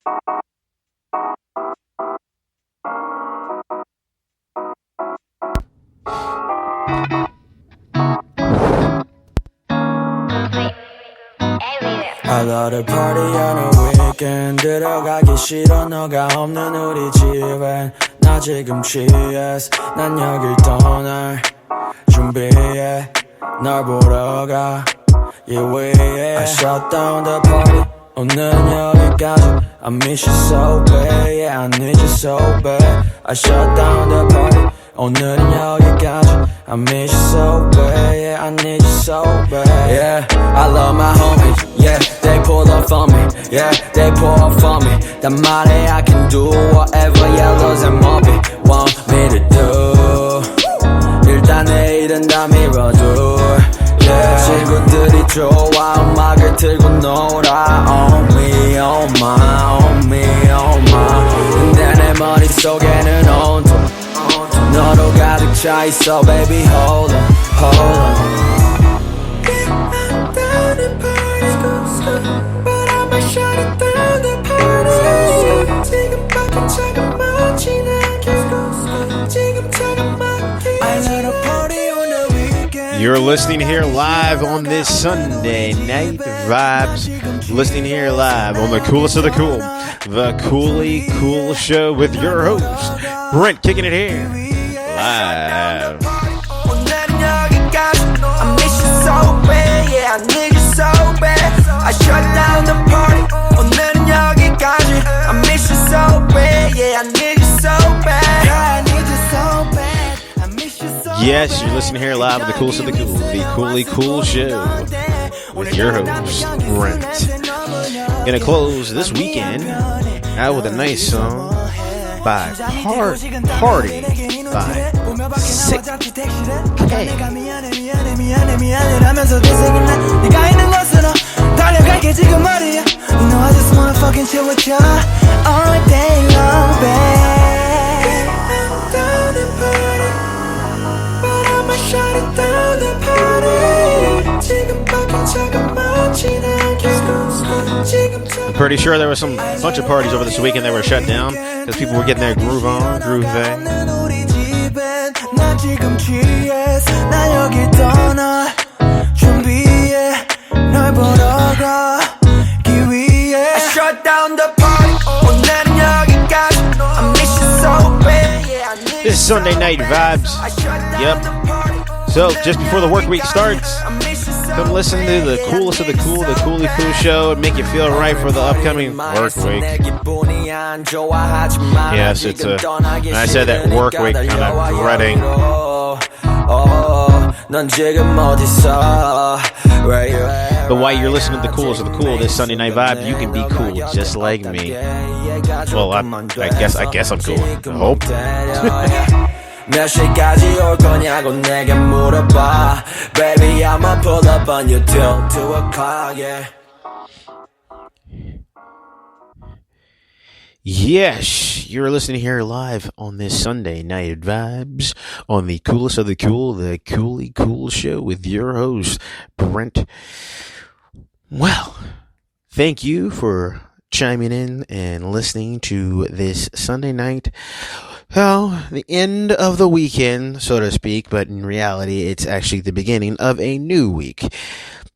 I love the party on a weekend 들어가기 싫어 너가 없는 우리 집엔 나 지금 취했어 난 여길 떠날 준비해 널 보러 가 이 위에 I shut down the party 오늘은 여기까지 I miss you so bad yeah I need you so bad I shut down the party 오늘은 여기까지 I miss you so bad yeah I need you so bad yeah I love my homies yeah they pull up for me yeah they pull up for me 단 말에 I can do whatever yellows and moby want me to do 일단 내일은 다 밀어줘 yeah. 친구들이 좋아 음악을 틀고 놀아 On me on my on me on my 근데 내 머릿속에는 온통 너로 가득 차있어 baby hold on hold on I'm down the party but I'ma shut it down the party 지금 밖에 차가 막히네 지금 차가 막히네 I let a party on the weekend You're listening here live on this Sunday Night Vibes. Listening here live on the coolest of the cool, the Koolykool Show with your host, Brent, kicking it here live. I miss you so bad, yeah, I need you so bad. I shut down the party. 오늘은 여기까지. I miss you so bad, yeah, I need you so bad. Yeah, I need you so bad. I miss you so bad. Yes, you're listening here live with the coolest of the cool, the Koolykool Show with your host, Brent. Gonna close this weekend out with a nice song by Party by Sik-k. You know I just wanna fucking chill with ya all day long, babe. I'm down the party, but I'ma shut it down the party. 지금밖에 차가 막히네. I'm pretty sure there was some bunch of parties over this weekend that were shut down because people were getting their groove on, groove thing. I shut down the party. I miss you so bad. This is Sunday Night Vibes. Yep. So just before the work week starts, come listen to the coolest of the cool, the Koolykool Show, and make you feel right for the upcoming work week. Yes, it's a. And I said that work week, kind of dreading. But while you're listening to the coolest of the cool, this Sunday Night Vibe, you can be cool just like me. Well, I guess I'm cool. I hope. 몇 시까지 올 거냐고 내게 물어봐 Baby I'ma pull up on you till 2 o'clock yeah. Yes, you're listening here live on this Sunday Night Vibes on the coolest of the cool, the Koolykool Show with your host, Brent. Well, thank you for chiming in and listening to this Sunday night. Well, the end of the weekend, so to speak, but in reality, it's actually the beginning of a new week.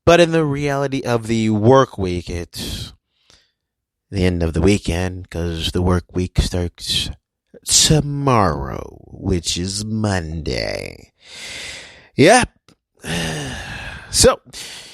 But in the reality of the work week, it's the end of the weekend because the work week starts tomorrow, which is Monday. Yep. So,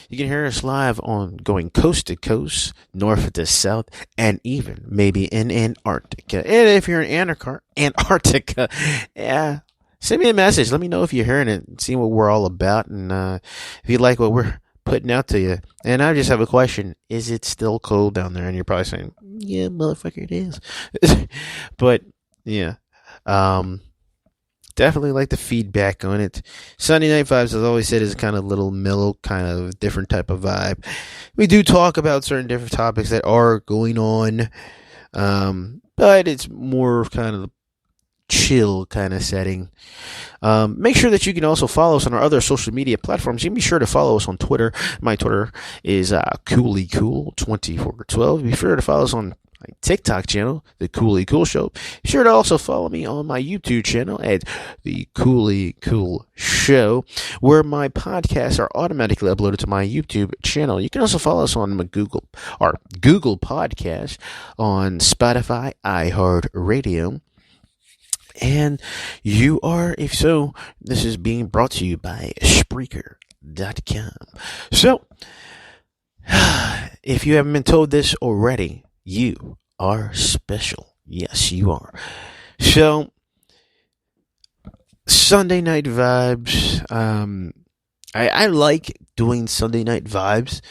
you can hear us live on going coast to coast, north to south, and even maybe in Antarctica. And if you're in Antarctica, yeah, send me a message. Let me know if you're hearing it and see what we're all about. And if you like what we're putting out to you. And I just have a question. Is it still cold down there? And you're probably saying, yeah, motherfucker, it is. But, yeah. Definitely like the feedback on it. Sunday Night Vibes, as I always said, is kind of little mellow, kind of different type of vibe. We do talk about certain different topics that are going on, but it's more kind of chill kind of setting. Make sure that you can also follow us on our other social media platforms. You can be sure to follow us on Twitter. My Twitter is Koolykool2412. Be sure to follow us on my TikTok channel, the Koolykool Show. Be sure to also follow me on my YouTube channel at the Koolykool Show, where my podcasts are automatically uploaded to my YouTube channel. You can also follow us on my Google Podcast, on Spotify, iHeartRadio. And you are, if so, this is being brought to you by Spreaker.com. So, if you haven't been told this already, you are special. Yes, you are. So, Sunday Night Vibes. I like doing Sunday Night Vibes.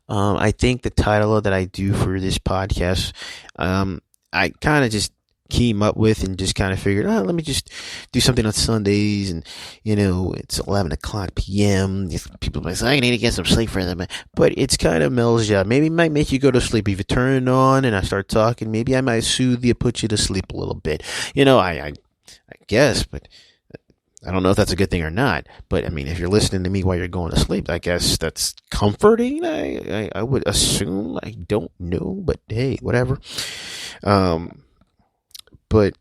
I think the title that I do for this podcast, I kind of just came up with and just kind of figured, let me just do something on Sundays, and it's 11 o'clock p.m. People might say, I need to get some sleep for them, but it's kind of mellows you out. Maybe it might make you go to sleep if you turn it on and I start talking. Maybe I might soothe you, put you to sleep a little bit. I guess, but I don't know if that's a good thing or not. But I mean, if you're listening to me while you're going to sleep, I guess that's comforting. I would assume. I don't know, but hey, whatever. But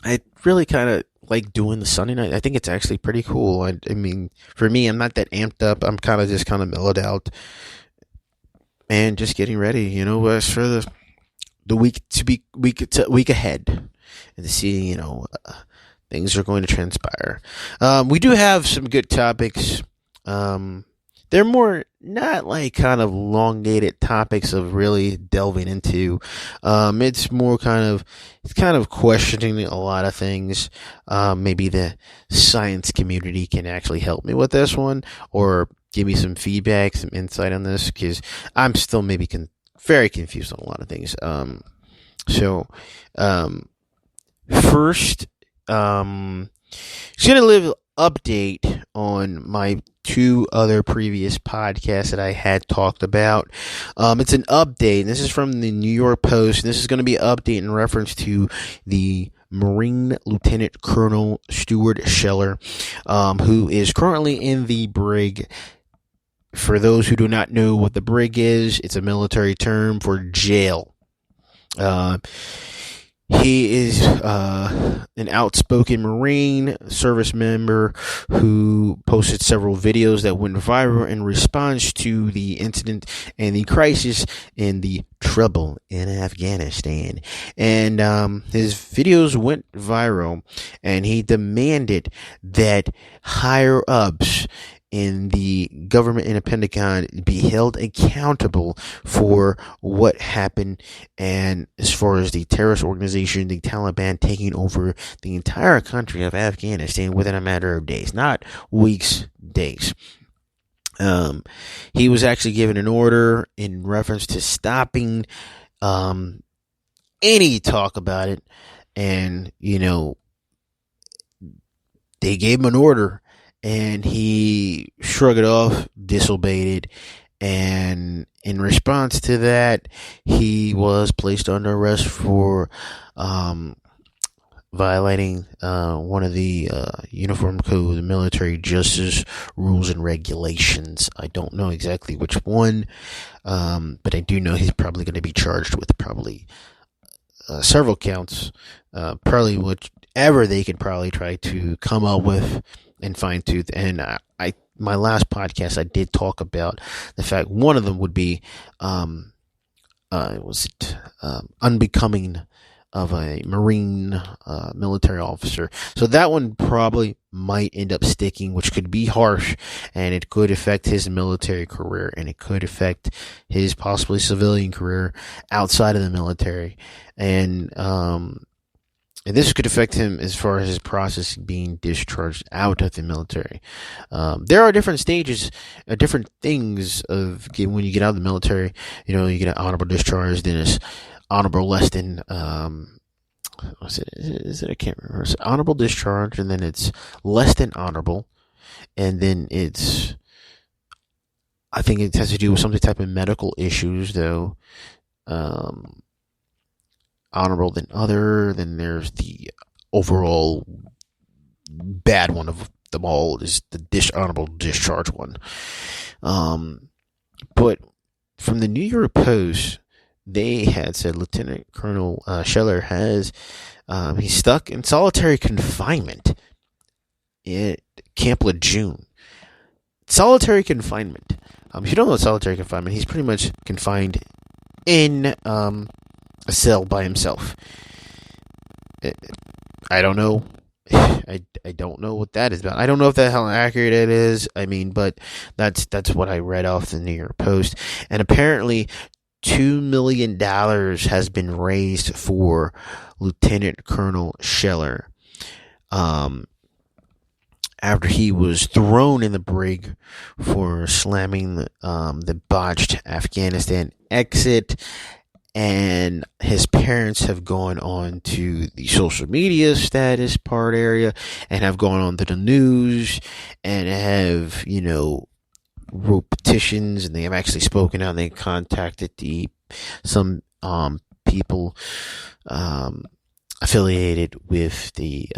I really kind of like doing the Sunday night. I think it's actually pretty cool. I mean, for me, I'm not that amped up. I'm kind of just kind of mellowed out and just getting ready, for the week ahead, and to see, things are going to transpire. We do have some good topics. They're more not like kind of elongated topics of really delving into. It's more kind of questioning a lot of things. Maybe the science community can actually help me with this one, or give me some feedback, some insight on this, because I'm still maybe very confused on a lot of things. First, just gonna live update on my two other previous podcasts that I had talked about. It's an update, and this is from the New York Post, and this is going to be an update in reference to the Marine Lieutenant Colonel Stuart Scheller, who is currently in the brig. For those who do not know what the brig is, it's a military term for jail. He is an outspoken Marine service member who posted several videos that went viral in response to the incident and the crisis and the trouble in Afghanistan. And his videos went viral, and he demanded that higher-ups in the government and the Pentagon be held accountable for what happened, and as far as the terrorist organization, the Taliban, taking over the entire country of Afghanistan within a matter of days, not weeks, days. He was actually given an order in reference to stopping any talk about it, and they gave him an order, and he shrugged it off, disobeyed it, and in response to that, he was placed under arrest for violating one of the Uniform Code, the military justice rules and regulations. I don't know exactly which one, but I do know he's probably going to be charged with several counts, probably whatever they could probably try to come up with and fine tooth. And my last podcast, I did talk about the fact one of them would be unbecoming of a Marine military officer. So that one probably might end up sticking, which could be harsh, and it could affect his military career, and it could affect his possibly civilian career outside of the military. And this could affect him as far as his process being discharged out of the military. There are different stages, different things of when you get out of the military. You get an honorable discharge, then it's honorable less than, what's it? Is it? I can't remember. It's honorable discharge, and then it's less than honorable, and then it's, I think it has to do with some type of medical issues, though. Honorable than other, then there's the overall bad one of them all is the honorable discharge one. But from the New York Post, they had said Lieutenant Colonel Scheller he's stuck in solitary confinement at Camp Lejeune. Solitary confinement. If you don't know what solitary confinement, he's pretty much confined in a cell by himself. I don't know. I don't know what that is about. I don't know if that how accurate it is. I mean, but that's what I read off the New York Post. And apparently, $2 million has been raised for Lieutenant Colonel Scheller. After he was thrown in the brig for slamming the botched Afghanistan exit. And his parents have gone on to the social media status part area and have gone on to the news and have, wrote petitions, and they have actually spoken out, and they contacted some people affiliated with the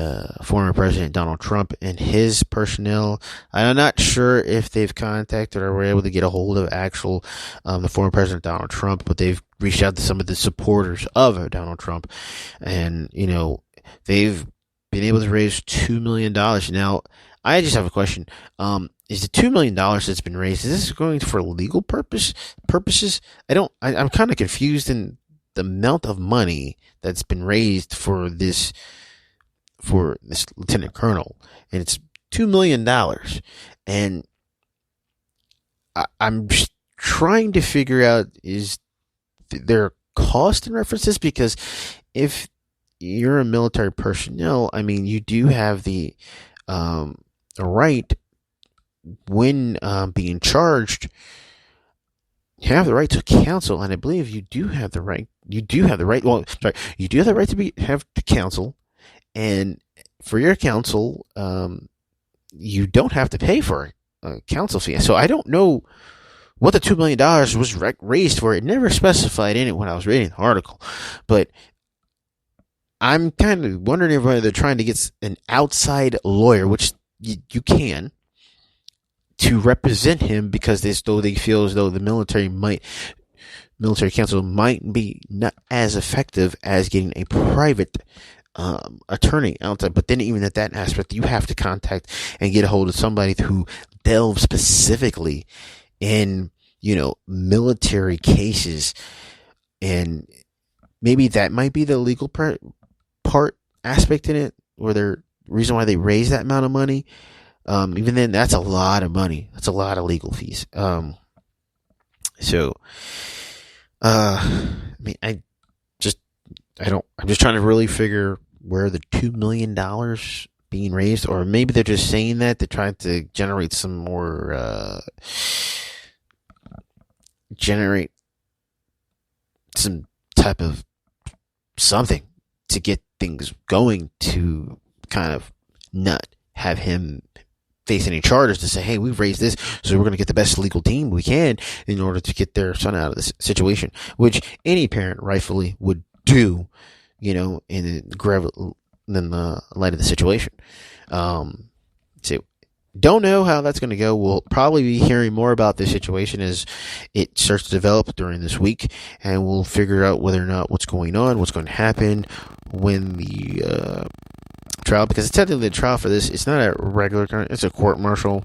former President Donald Trump and his personnel. I'm not sure if they've contacted or were able to get a hold of the former President Donald Trump, but they've reached out to some of the supporters of Donald Trump, and they've been able to raise $2 million. Now, I just have a question. Is the $2 million that's been raised, is this going for legal purposes? I'm kind of confused in the amount of money that's been raised for this lieutenant colonel, and it's $2 million. And I'm just trying to figure out, is there cost in references? Because if you're a military personnel, I mean, you do have the right, when being charged, you have the right to counsel, and I believe you do have the right. You do have the right to have counsel, and for your counsel, you don't have to pay for a counsel fee. So I don't know what the $2 million was raised for. It never specified in it when I was reading the article, but I'm kind of wondering whether they're trying to get an outside lawyer, which you can, to represent him, because they feel as though the military counsel might be not as effective as getting a private attorney outside. But then even at that aspect, you have to contact and get a hold of somebody who delves specifically in, military cases. And maybe that might be the legal part aspect in it, or the reason why they raise that amount of money. Even then, that's a lot of money. That's a lot of legal fees. I'm just trying to really figure where the $2 million being raised, or maybe they're just saying that to try to generate some more, generate some type of something to get things going, to kind of not have him face any charges, to say, hey, we've raised this, so we're going to get the best legal team we can in order to get their son out of this situation, which any parent rightfully would do, in the light of the situation. So don't know how that's going to go. We'll probably be hearing more about this situation as it starts to develop during this week, and we'll figure out whether or not what's going to happen when the trial, because it's technically the trial for this. It's not a regular, it's a court martial.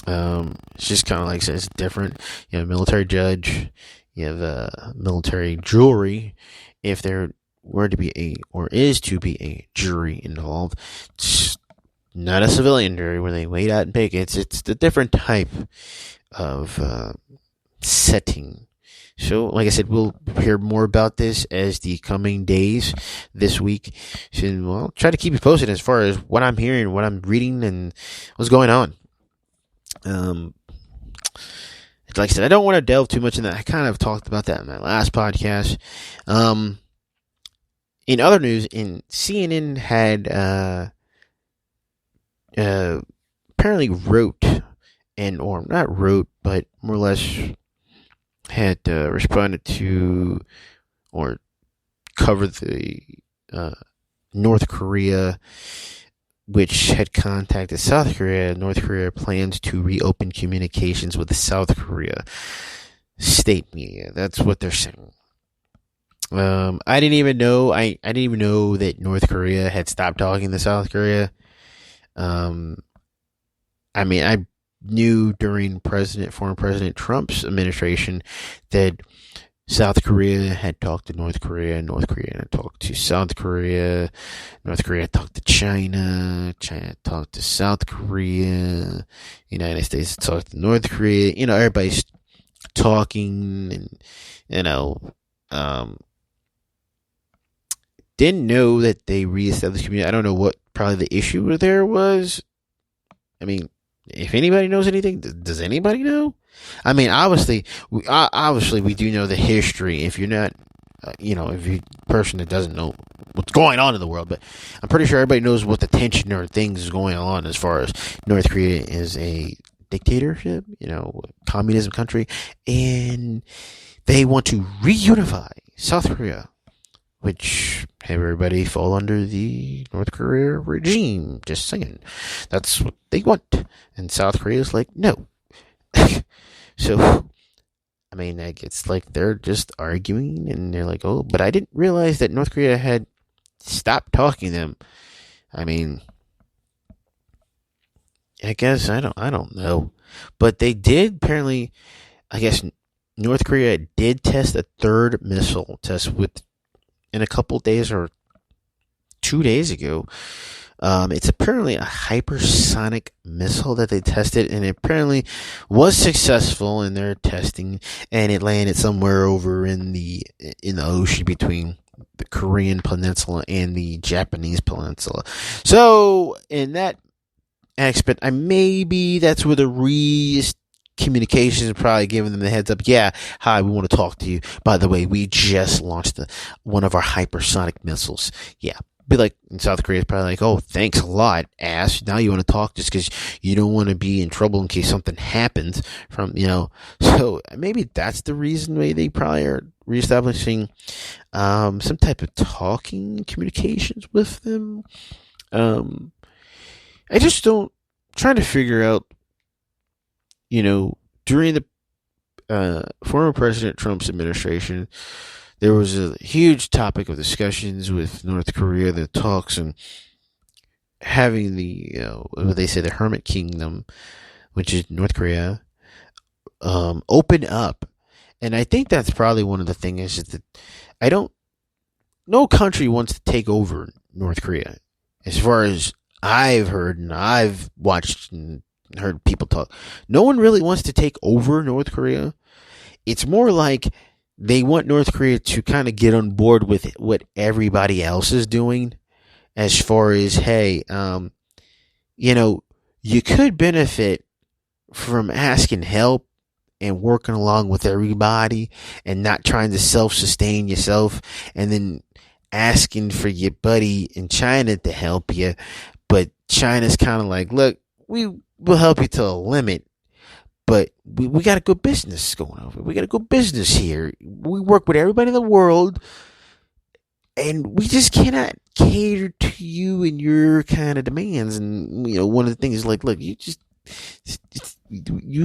It's just kind of like, it's different. You have a military judge, you have a military jury, if there were to be is to be a jury involved. It's not a civilian jury where they wait out and pick. It's the different type of setting. So, like I said, we'll hear more about this as the coming days this week. So, I'll try to keep you posted as far as what I'm hearing, what I'm reading, and what's going on. Like I said, I don't want to delve too much in that. I kind of talked about that in my last podcast. In other news, CNN had apparently wrote, or not wrote, but more or less had responded to or covered the North Korea, which had contacted South Korea. North Korea plans to reopen communications with the South Korea state media. That's what they're saying. I didn't even know. I didn't even know that North Korea had stopped talking to South Korea. I mean, I knew during former President Trump's administration that South Korea had talked to North Korea, North Korea had talked to South Korea, North Korea had talked to China, China had talked to South Korea, United States had talked to North Korea. Everybody's talking, and didn't know that they reestablished community. I don't know what probably the issue there was. I mean, if anybody knows anything, does anybody know? I mean, obviously we do know the history. If you're not, if you're a person that doesn't know what's going on in the world, but I'm pretty sure everybody knows what the tension or things is going on as far as North Korea is a dictatorship, communism country, and they want to reunify South Korea, which everybody fall under the North Korea regime. Just saying. That's what they want. And South Korea is like, no. So, I mean, it's like they're just arguing, and they're like, oh, but I didn't realize that North Korea had stopped talking to them. I mean, I guess I don't know. But they did apparently, I guess North Korea did test a third missile test in a couple days or 2 days ago. It's apparently a hypersonic missile that they tested, and it apparently was successful in their testing, and it landed somewhere over in the ocean between the Korean peninsula and the Japanese peninsula. So in that aspect, maybe that's where the communications are probably giving them the heads up. Yeah, hi, we want to talk to you. By the way, we just launched one of our hypersonic missiles. Yeah. Be like, in South Korea, it's probably like, oh, thanks a lot, ass. Now you want to talk just because you don't want to be in trouble in case something happens So maybe that's the reason why they probably are reestablishing some type of talking communications with them. I just don't trying to figure out, during the former President Trump's administration, there was a huge topic of discussions with North Korea, the talks, and having what they say, the Hermit Kingdom, which is North Korea, open up. And I think that's probably one of the things is that no country wants to take over North Korea. As far as I've heard and I've watched and heard people talk, no one really wants to take over North Korea. It's more like they want North Korea to kind of get on board with what everybody else is doing, as far as, hey, you could benefit from asking help and working along with everybody and not trying to self-sustain yourself and then asking for your buddy in China to help you. But China's kind of like, look, we will help you to a limit, but we got a good business going on. We got a good business here. We work with everybody in the world, and we just cannot cater to you and your kind of demands. And, one of the things is like, look, you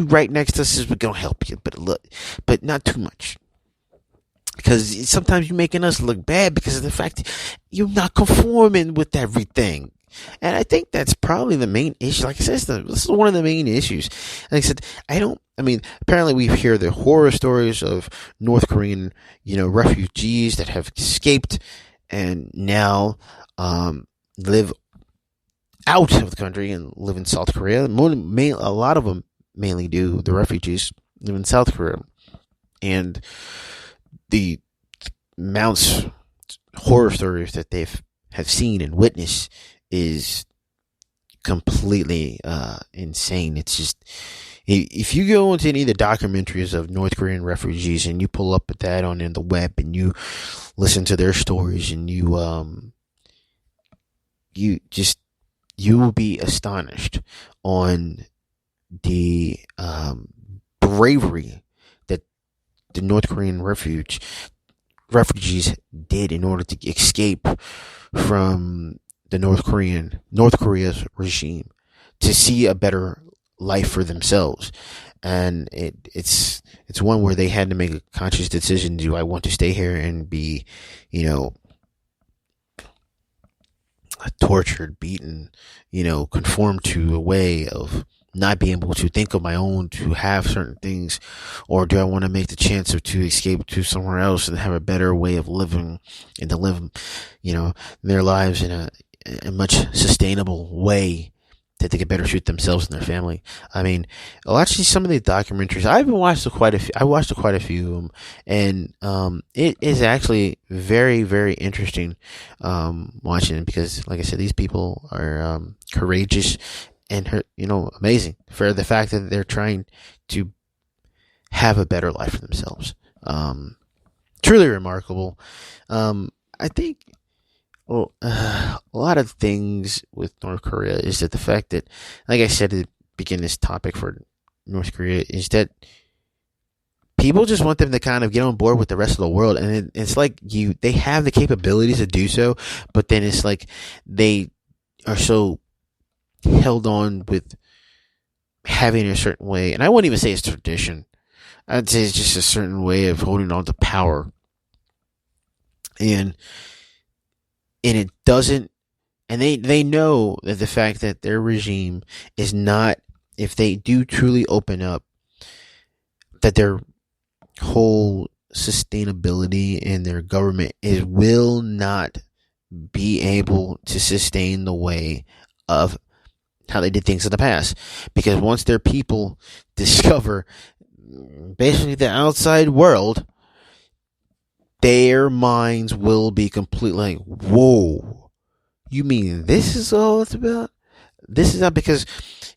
right next to us is we're going to help you, but not too much. Because sometimes you're making us look bad because of the fact you're not conforming with everything. And I think that's probably the main issue. Like I said, this is one of the main issues. Like I said, apparently we hear the horror stories of North Korean, refugees that have escaped and now live out of the country and live in South Korea. A lot of them mainly do. The refugees live in South Korea. And the amounts horror stories that have seen and witnessed is completely insane. It's just, if you go into any of the documentaries of North Korean refugees and you pull up at that on the web and you listen to their stories and you will be astonished on the bravery that the North Korean refugees did in order to escape from the North Korea's regime, to see a better life for themselves. and it's one where they had to make a conscious decision: do I want to stay here and be, tortured, beaten, conform to a way of not being able to think of my own, to have certain things, or do I want to make the chance to escape to somewhere else and have a better way of living and to live, their lives in a much sustainable way that they could better suit themselves and their family. I mean, watching some of the documentaries, I watched quite a few of them, and it is actually very, very interesting watching it, because, like I said, these people are courageous and amazing for the fact that they're trying to have a better life for themselves. Truly remarkable. I think a lot of things with North Korea is that the fact that, like I said at the beginning, this topic for North Korea is that people just want them to kind of get on board with the rest of the world, and it's like they have the capabilities to do so, but then it's like they are so held on with having a certain way, and I wouldn't even say it's tradition. I'd say it's just a certain way of holding on to power, and it doesn't, and they know that the fact that their regime is not, if they do truly open up, that their whole sustainability in their government will not be able to sustain the way of how they did things in the past. Because once their people discover basically the outside world, their minds will be completely like, whoa, you mean this is all it's about? This is not, because,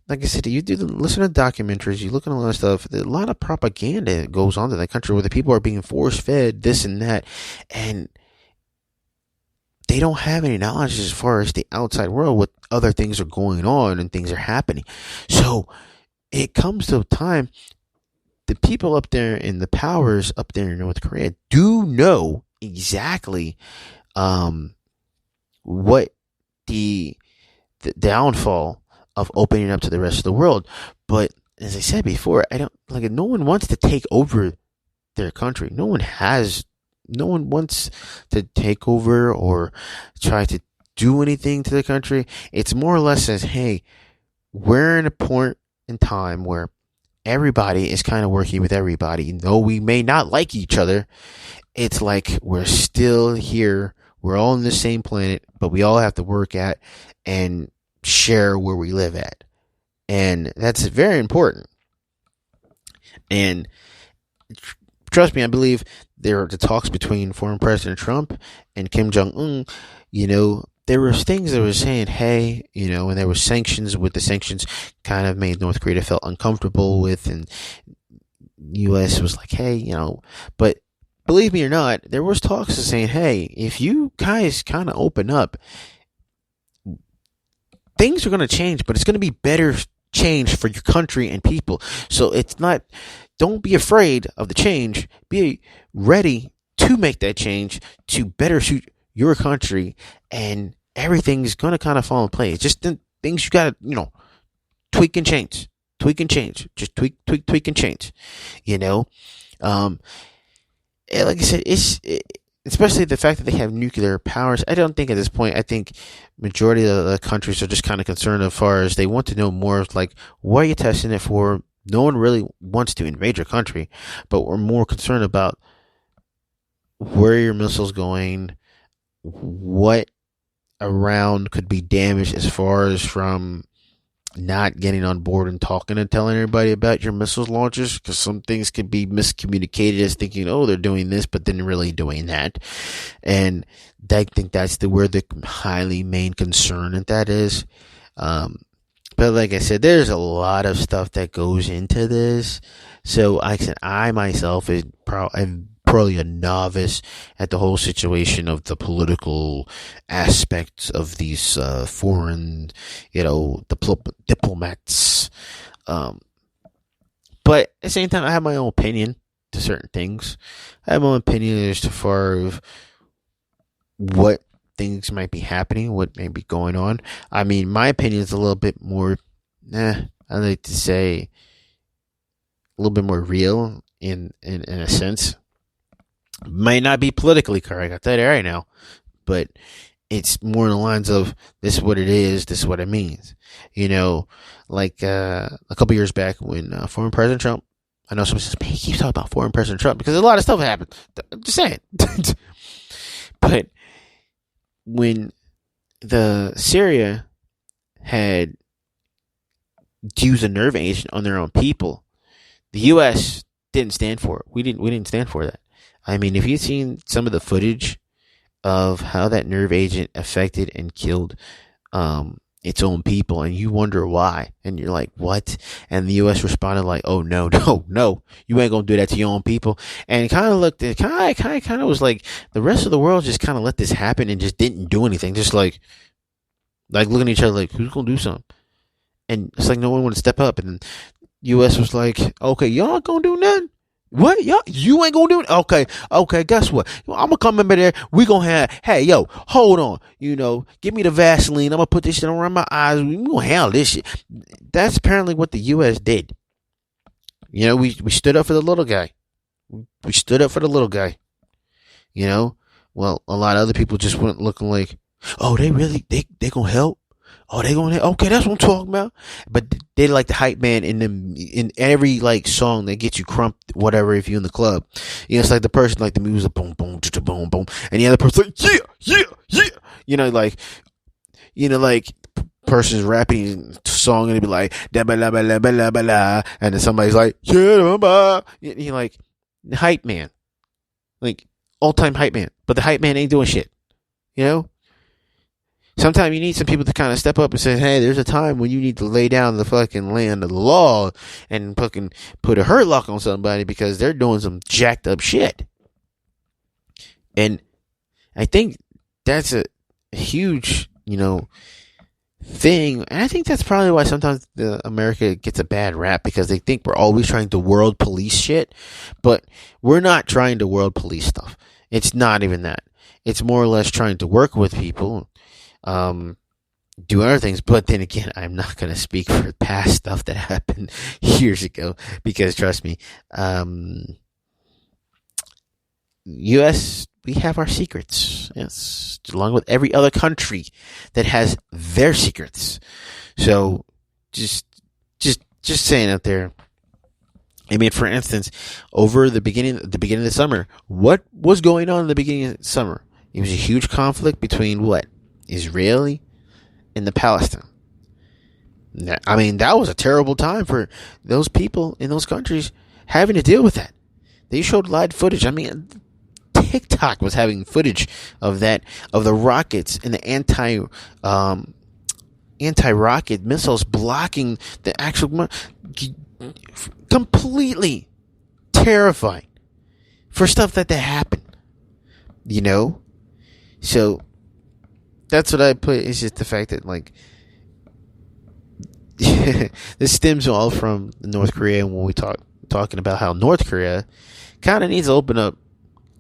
like I said, you listen to documentaries, you look at a lot of stuff, a lot of propaganda goes on in that country where the people are being force fed this and that, and they don't have any knowledge as far as the outside world, what other things are going on and things are happening. So it comes to a time, the people up there and the powers up there in North Korea do know exactly what the downfall of opening up to the rest of the world. But as I said before, no one wants to take over their country. No one wants to take over or try to do anything to the country. It's more or less as, hey, we're in a point in time where everybody is kind of working with everybody. Though we may not like each other, it's like we're still here. We're all on the same planet, but we all have to work at and share where we live at. And that's very important. And trust me, I believe the talks between former President Trump and Kim Jong-un, there was things that were saying, hey, and there were sanctions, with the sanctions kind of made North Korea felt uncomfortable with, and U.S. was like, hey, but believe me or not, there was talks of saying, hey, if you guys kind of open up, things are going to change, but it's going to be better change for your country and people. So don't be afraid of the change. Be ready to make that change to better suit your country, and everything's going to kind of fall in place. Just the things you got to, tweak and change. Just tweak and change, like I said, especially the fact that they have nuclear powers. I don't think at this point, I think majority of the countries are just kind of concerned as far as they want to know more, like, what are you testing it for? No one really wants to invade your country, but we're more concerned about where your missiles going, what around could be damaged as far as from not getting on board and talking and telling everybody about your missiles launches, because some things could be miscommunicated as thinking, oh, they're doing this, but then really doing that. And I think that's where the highly main concern in that is. But like I said, there's a lot of stuff that goes into this. So I myself I'm probably a novice at the whole situation of the political aspects of these foreign, diplomats. But at the same time, I have my own opinion to certain things. I have my own opinion as to far of what things might be happening, what may be going on. I mean, my opinion is a little bit more, I like to say, little bit more real in a sense. Might not be politically correct, I'll tell you right now, but it's more in the lines of this is what it is, this is what it means. Like a couple years back when former President Trump, I know someone says, man, he keeps talking about former President Trump because a lot of stuff happened. I'm just saying. But when the Syria had used a nerve agent on their own people, the U.S. didn't stand for it. We didn't stand for that. I mean, if you've seen some of the footage of how that nerve agent affected and killed its own people, and you wonder why, and you're like, what? And the U.S. responded like, oh, no, you ain't gonna do that to your own people. And it kind of was like the rest of the world just kind of let this happen and just didn't do anything, just like looking at each other like, who's gonna do something? And it's like no one would step up, and U.S. was like, okay, y'all not gonna do nothing. What? You ain't gonna do it? Okay, guess what? I'm gonna come over there. We gonna have, hey, yo, hold on. Give me the Vaseline. I'm gonna put this shit around my eyes. We gonna handle this shit. That's apparently what the U.S. did. We stood up for the little guy. We stood up for the little guy. Well, a lot of other people just went looking like, oh, they gonna help? Oh, they gonna, okay, that's what I'm talking about. But they like the hype man in every like song that gets you crumped, whatever, if you're in the club. It's like the person like the music, boom, boom, boom, boom, and the other person like, yeah. Like person's rapping a song and it'd be like, da ba la ba la ba la ba la, and then somebody's like, yeah, you're like, hype man, like all time hype man, but the hype man ain't doing shit, Sometimes you need some people to kind of step up and say, hey, there's a time when you need to lay down the fucking land of the law and fucking put a hurt lock on somebody because they're doing some jacked up shit. And I think that's a huge, thing. And I think that's probably why sometimes America gets a bad rap, because they think we're always trying to world police shit. But we're not trying to world police stuff. It's not even that. It's more or less trying to work with people, do other things. But then again, I'm not going to speak for past stuff that happened years ago, because trust me, U.S., we have our secrets, yes, along with every other country that has their secrets. So just saying out there, I mean, for instance, over the beginning of the summer, what was going on in the beginning of the summer? It was a huge conflict between what? Israeli and the Palestine. I mean, that was a terrible time for those people in those countries having to deal with that. They showed live footage. I mean, TikTok was having footage of that, of the rockets and the anti-rocket missiles blocking the actual, completely terrifying for stuff that happened, So that's what I put. It's just the fact that, like, this stems all from North Korea, and when we talking about how North Korea kind of needs to open up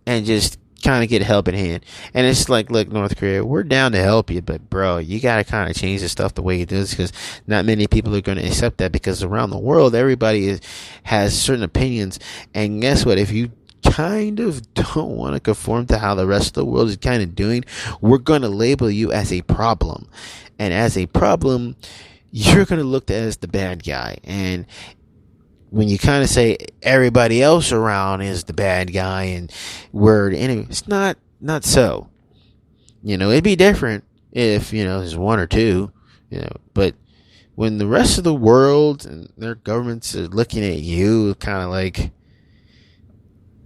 and just kind of get help in hand. And it's like, look, North Korea, we're down to help you, but bro, you got to kind of change the stuff the way you do this, because not many people are going to accept that, because around the world, everybody has certain opinions. And guess what? If you kind of don't want to conform to how the rest of the world is kind of doing, we're going to label you as a problem. And as a problem, you're going to look at as the bad guy. And when you kind of say everybody else around is the bad guy and we're the enemy, it's not so. It'd be different if, there's one or two, but when the rest of the world and their governments are looking at you kind of like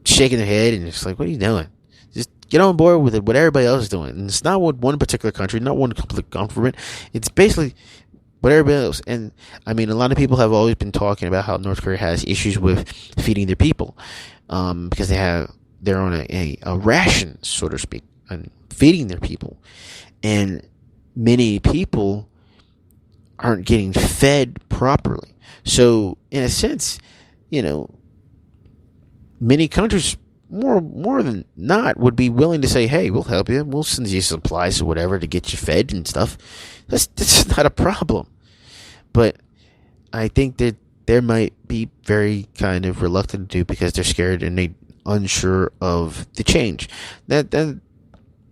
shaking their head and just like, what are you doing? Just get on board with it, what everybody else is doing. And it's not what one particular country, not one government. It's basically what everybody else. And I mean, a lot of people have always been talking about how North Korea has issues with feeding their people, because they're on a ration, so to speak, and feeding their people. And many people aren't getting fed properly. So in a sense, many countries more than not would be willing to say, hey, we'll help you. We'll send you supplies or whatever to get you fed and stuff. That's not a problem. But I think that they might be very kind of reluctant to do because they're scared and they unsure of the change. That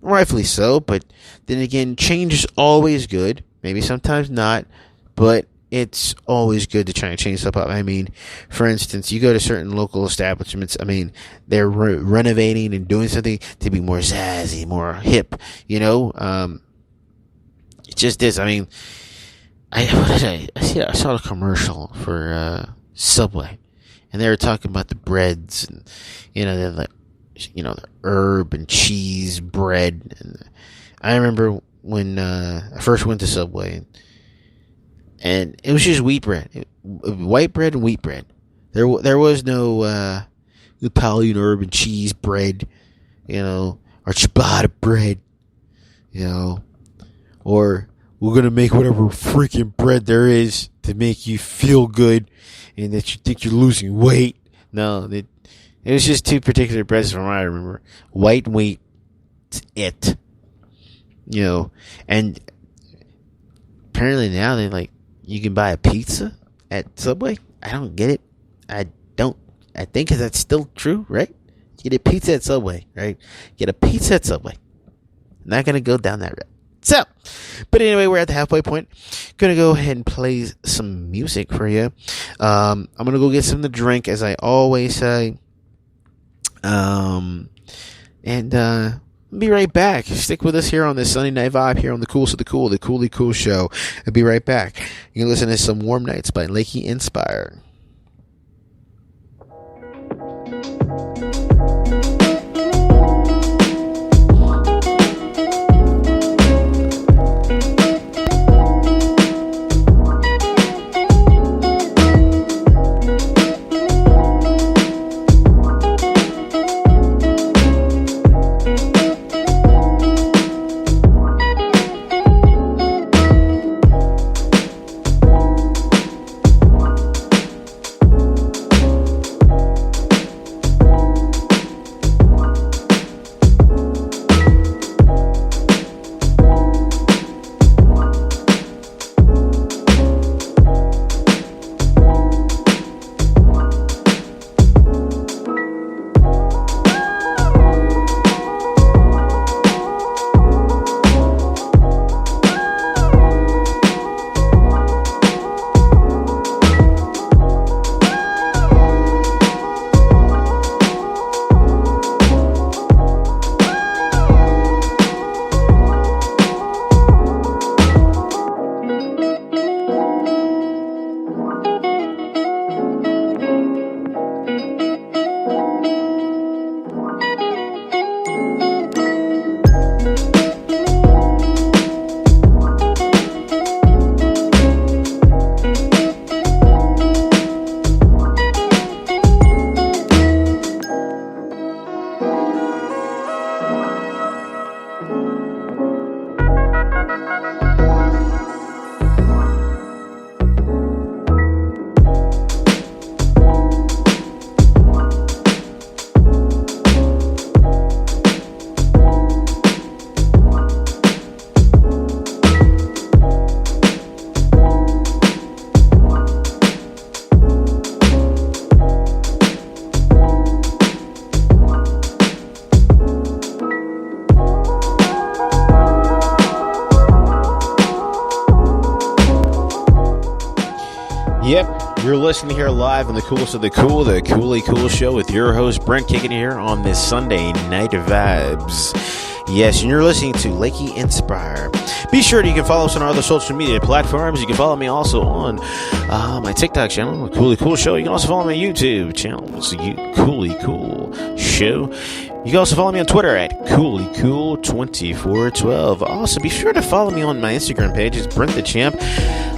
rightfully so, but then again, change is always good. Maybe sometimes not, but it's always good to try and change stuff up. I mean, for instance, you go to certain local establishments, I mean, they're renovating and doing something to be more zazzy, more hip, you know? It just is. I mean, I saw a commercial for Subway, and they were talking about the breads, and, you know, they're like, you know, the herb and cheese bread. And I remember when I first went to Subway, and it was just wheat bread, white bread and wheat bread. There was no Italian herb and cheese bread, you know, or ciabatta bread, you know, or we're gonna make whatever freaking bread there is to make you feel good and that you think you're losing weight. No, it was just two particular breads from what I remember. White wheat, it. You know, and apparently now they like, you can buy a pizza at Subway. I don't get it. I think that's still true, right? Get a pizza at Subway, right? Get a pizza at Subway. I'm not gonna go down that road. So, but anyway, we're at the halfway point. Gonna go ahead and play some music for you. I'm gonna go get something to drink, as I always say. And be right back. Stick with us here on this Sunday night vibe here on the Coolest of the Cool, the Koolykool Show. I'll be right back. You can listen to some Warm Nights by Lakey Inspire. Yep, you're listening here live on the Coolest of the Cool, the Koolykool Show with your host Brent, kicking it here on this Sunday night vibes. Yes, and you're listening to Lakey Inspire. Be sure that you can follow us on our other social media platforms. You can follow me also on my TikTok channel, the Koolykool Show. You can also follow my YouTube channel, it's the Koolykool Show. You can also follow me on Twitter at Koolykool2412. Also, be sure to follow me on my Instagram page. It's Brent the Champ.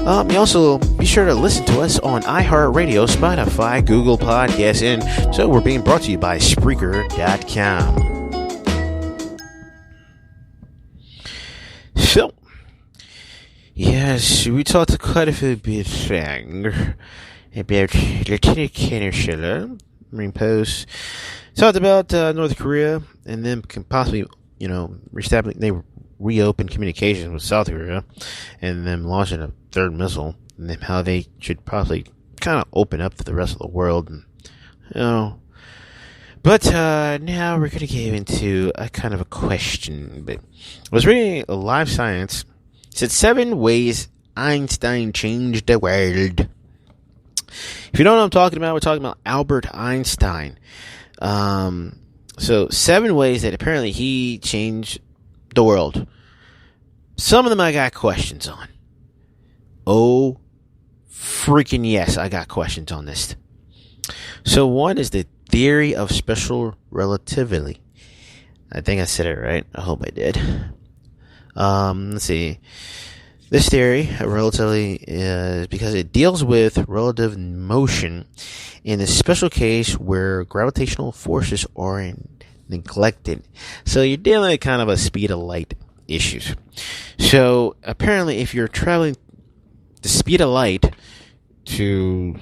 You also be sure to listen to us on iHeartRadio, Spotify, Google Podcasts, and so we're being brought to you by Spreaker.com. So, yes, we talked quite a bit about Lieutenant Colonel Schiller, Marine Post. Talked about North Korea, and then can possibly, they reopen communications with South Korea, and then launching a third missile, and then how they should possibly kind of open up to the rest of the world. And, But now we're going to get into a kind of a question. But I was reading Live Science. It said 7 ways Einstein changed the world. If you don't know what I'm talking about, we're talking about Albert Einstein. So 7 ways that apparently he changed the world. Some of them I got questions on. Oh, freaking yes, I got questions on this. So one is the theory of special relativity. I think I said it right. I hope I did. Let's see. This theory of relativity is because it deals with relative motion in a special case where gravitational forces are neglected. So you're dealing with kind of a speed of light issues. So apparently if you're traveling the speed of light to,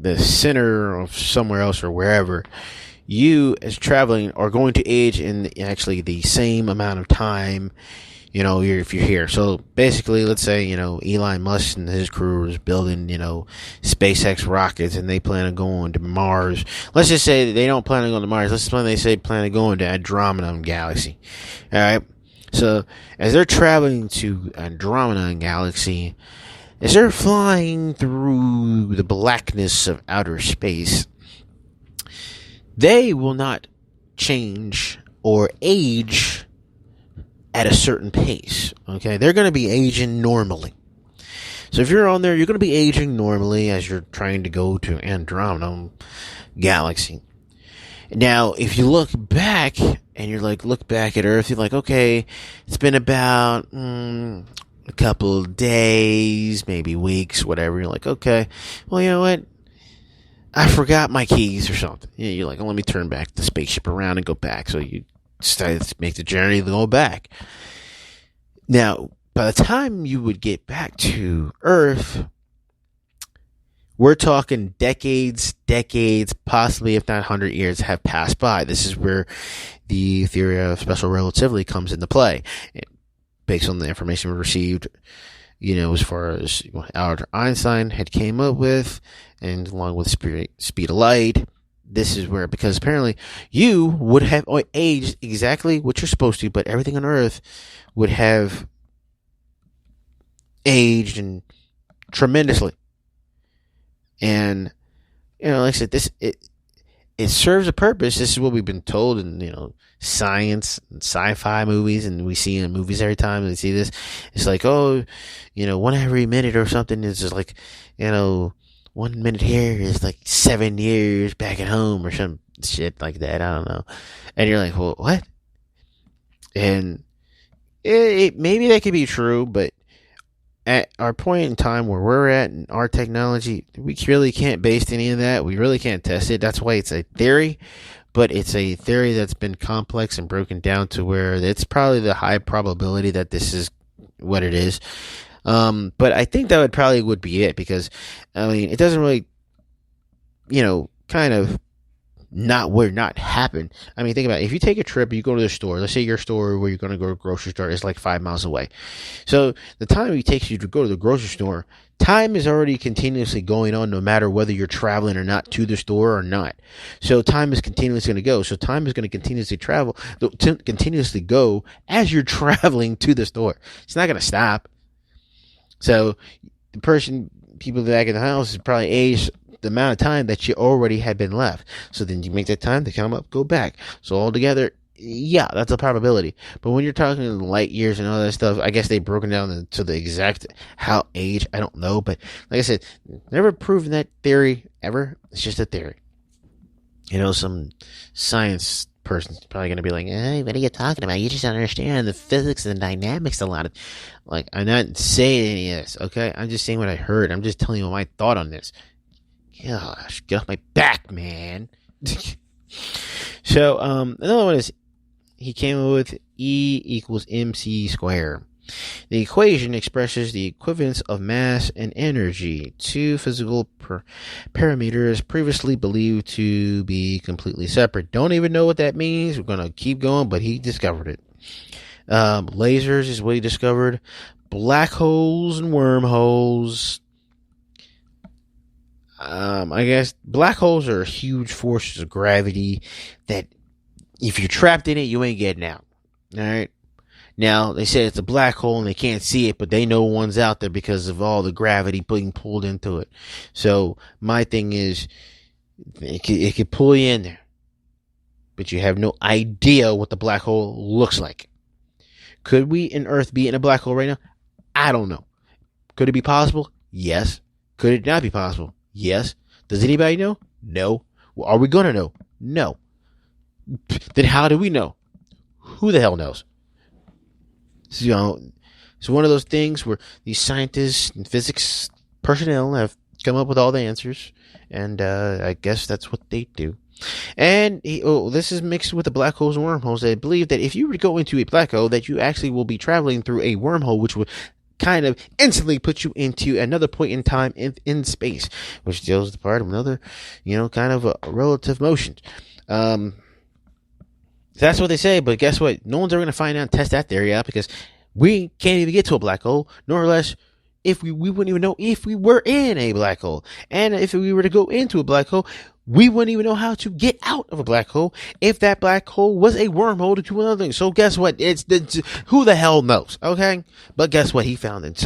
the center of somewhere else or wherever, you as traveling are going to age in actually the same amount of time, if you're here. So basically, let's say, Elon Musk and his crew is building, SpaceX rockets and they plan on going to Mars. Let's just say they don't plan on going to Mars. Let's say they plan on going to Andromeda Galaxy. All right. So as they're traveling to Andromeda Galaxy, as they're flying through the blackness of outer space, they will not change or age at a certain pace. Okay, they're going to be aging normally. So if you're on there, you're going to be aging normally as you're trying to go to Andromeda Galaxy. Now, if you look back and look back at Earth, you're like, okay, it's been about a couple of days, maybe weeks, whatever. You're like, okay, well, you know what? I forgot my keys or something. You're like, let me turn back the spaceship around and go back. So you decide to make the journey to go back. Now, by the time you would get back to Earth, we're talking decades, possibly if not 100 years have passed by. This is where the theory of special relativity comes into play. Based on the information we received, as far as Albert Einstein had came up with, and along with speed of light, this is where, because apparently you would have aged exactly what you're supposed to, but everything on Earth would have aged and tremendously. And, like I said, it serves a purpose. This is what we've been told in, science and sci-fi movies, and we see in movies every time we see this. It's like, 1 every minute or something is just like, 1 minute here is like 7 years back at home or some shit like that. I don't know. And you're like, well, what? And maybe that could be true, but at our point in time where we're at in our technology, we really can't base any of that. We really can't test it. That's why it's a theory, but it's a theory that's been complex and broken down to where it's probably the high probability that this is what it is. But I think that would be it, because, it doesn't really, kind of not happen. Think about it. If you take a trip, you go to the store. Let's say your store where you're going to go to the grocery store is like 5 miles away. So the time it takes you to go to the grocery store, time is already continuously going on no matter whether you're traveling or not to the store or not. So time is continuously going to go. So time is going to continuously go as you're traveling to the store. It's not going to stop. So people back in the house is probably aged the amount of time that you already had been left. So then you make that time to come up, go back. So altogether, yeah, that's a probability. But when you're talking light years and all that stuff, I guess they've broken down to the exact how age. I don't know. But like I said, never proven that theory ever. It's just a theory. Some science person's probably going to be like, hey, what are you talking about? You just don't understand the physics and the dynamics a lot of. Like, I'm not saying any of this, okay? I'm just saying what I heard. I'm just telling you my thought on this. Gosh, get off my back, man. So, another one is, he came up with E equals mc squared. The equation expresses the equivalence of mass and energy, two physical parameters previously believed to be completely separate. Don't even know what that means. We're going to keep going, but he discovered it. Lasers is what he discovered. Black holes and wormholes. I guess black holes are huge forces of gravity that if you're trapped in it, you ain't getting out. All right. Now, they say it's a black hole and they can't see it, but they know one's out there because of all the gravity being pulled into it. So my thing is, it could pull you in there, but you have no idea what the black hole looks like. Could we in Earth be in a black hole right now? I don't know. Could it be possible? Yes. Could it not be possible? Yes. Does anybody know? No. Well, are we going to know? No. Then how do we know? Who the hell knows? So, it's one of those things where these scientists and physics personnel have come up with all the answers, and I guess that's what they do. And this is mixed with the black holes and wormholes. They believe that if you were to go into a black hole, that you actually will be traveling through a wormhole, which would kind of instantly put you into another point in time in space, which deals with the part of another, kind of a relative motion. That's what they say, but guess what? No one's ever going to find out and test that theory out because we can't even get to a black hole, nor less if we wouldn't even know if we were in a black hole. And if we were to go into a black hole, we wouldn't even know how to get out of a black hole if that black hole was a wormhole to another thing. So guess what? It's who the hell knows, okay? But guess what? He found it.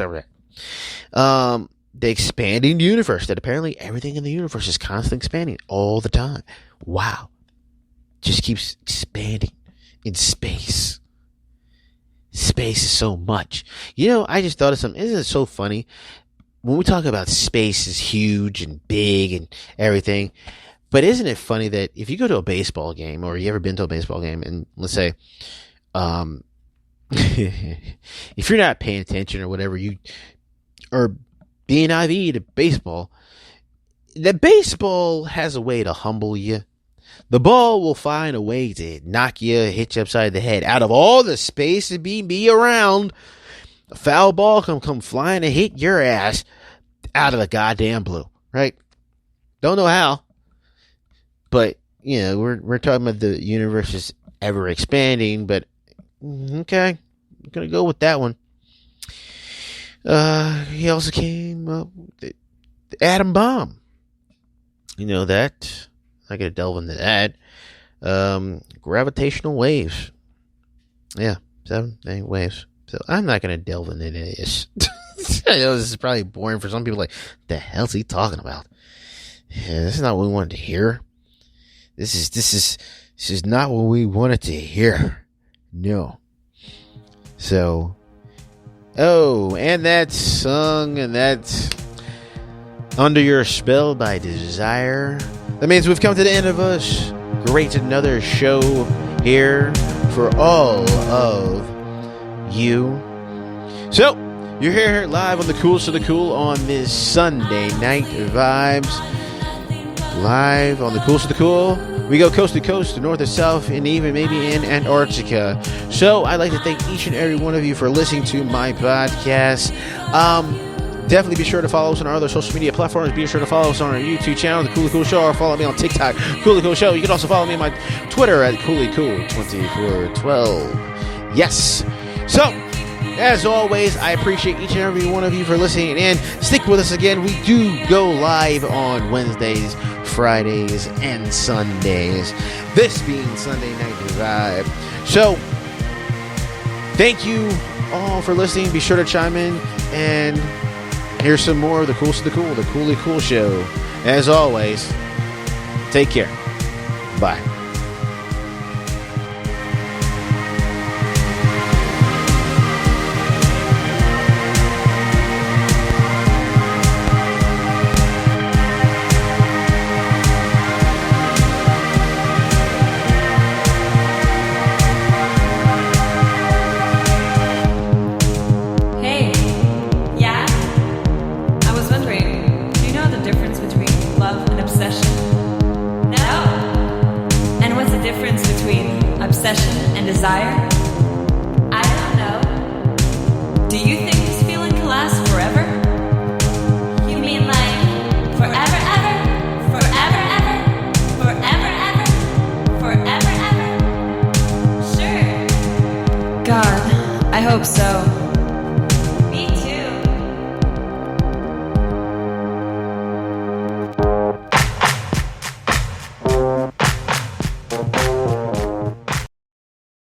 The expanding universe, that apparently everything in the universe is constantly expanding all the time. Wow. Just keeps expanding in space. Space is so much. I just thought of something. Isn't it so funny? When we talk about space is huge and big and everything, but isn't it funny that if you go to a baseball game, or you ever been to a baseball game, and let's say, if you're not paying attention or whatever, or being IV to baseball, the baseball has a way to humble you. The ball will find a way to knock you, hit you upside the head. Out of all the space to be around, a foul ball come flying and hit your ass out of the goddamn blue, right? Don't know how, but we're talking about the universe is ever expanding. But okay, I'm gonna go with that one. He also came up with the atom bomb. That. I'm not going to delve into that. Gravitational waves. Yeah, 7, 8 waves. So I'm not going to delve into this. I know this is probably boring for some people. Like, the hell's he talking about? Yeah, this is not what we wanted to hear. This is not what we wanted to hear. No. So, and that song, and that's Under Your Spell by Desire. That means we've come to the end of us. Great, another show here for all of you. So, you're here live on the Koolest of the Kool on this Sunday Night Vibes. Live on the Koolest of the Kool. We go coast to coast, to north to south, and even maybe in Antarctica. So, I'd like to thank each and every one of you for listening to my podcast. Definitely be sure to follow us on our other social media platforms. Be sure to follow us on our YouTube channel, The Koolykool Show, or follow me on TikTok, Koolykool Show. You can also follow me on my Twitter at Koolykool2412. Yes. So, as always, I appreciate each and every one of you for listening, and stick with us again. We do go live on Wednesdays, Fridays, and Sundays. This being Sunday Night Vibe. So, thank you all for listening. Be sure to chime in and here's some more of the Koolest of the Kool, the Koolykool Show. As always, take care. Bye. Desire? I don't know. Do you think this feeling can last forever? You mean like forever, ever? Forever, ever? Forever, ever? Forever, ever? Sure. God, I hope so.